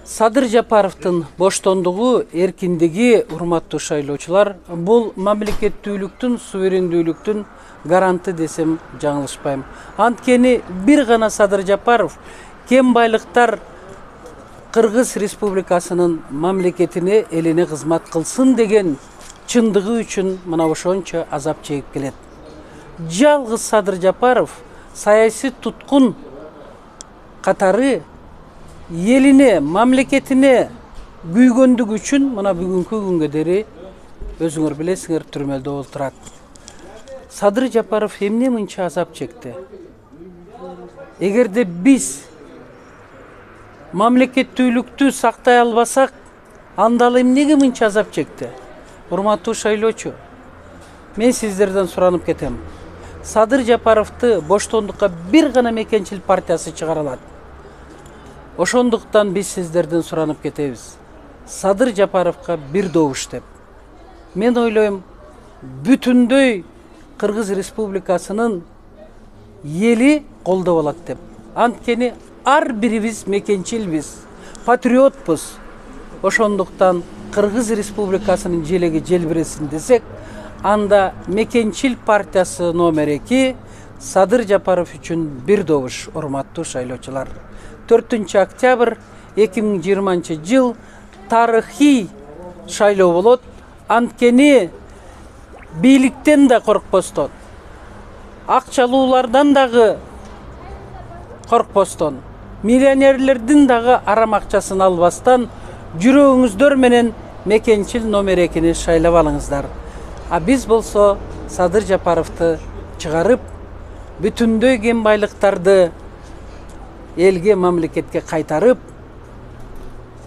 Садыр Жапаровдун боштондугу, эркиндиги, урматтуу шайлоочулар, бул мамлекеттүүлүктүн, суверендүүлүктүн гаранты десем жаңылышпайм. Анткени бир гана Садыр Жапаров кем байлыктар Кыргыз Республикасынын мамлекетине, элине кызмат кылсын деген чындыгы үчүн мына ошончо азап чегип келет. Жалгыз Садыр Жапаров саясий туткун катары елине, мамлекетине күйгөндүк үчүн мына бүгүнкү күнгө дери өзүңөр билесиңер түрмөдө олтурат. Садыр Жапаров эмне мынча азап чекти? Эгерде биз мамлекеттүүлүктү сактай албасак, анда ал эмнеге мынча азап чекти? Урматтуу шайлоочу, мен сиздерден суранып кетем. Садыр Жапаровду боштондукка бир гана Мекенчил партиясы чыгара алат. Ошондуктан биз сиздерден суранып кетебиз. Садыр Жапаровго бир добуш деп. Мен ойлойм, бүтүндөй Кыргыз Республикасынын эли колдоп алат деп. Анткени ар бирибиз мекенчилбиз, патриотпуз. Ошондуктан Кыргыз Республикасынын желеги желбиресин десек, анда Мекенчил партиясы номер 2 Садыр Жапаров үчүн бир добуш, урматтуу шайлоочулар. 4 октябрь 2020 жыл тарыхый шайлоо болот. Анткени бийликтен да коркпостон, акчалуулардан дагы коркпостон, миллионерлердин дагы арам акчасын албастан жүрөгүңүздөр менен Мекенчил номер 2-ни шайлап алыңыздар. А биз болсо Садыр Жапаровду чыгарып, бүтүндөй кем байлыктарды элге, мамлекетке кайтарып,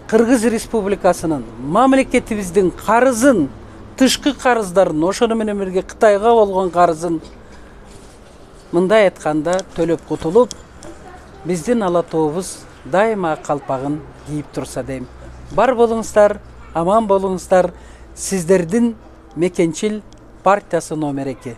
Кыргыз Республикасынын, мамлекетибиздин карызын, тышкы карыздарын, ошону менен бирге Кытайга болгон карызын мындай айтканда төлөп кутулуп, биздин ала тообуз дайыма калпагын кийип турса дейм. Бар болуңуздар, аман болуңуздар. Сиздердин Мекенчил партиясы номер 2.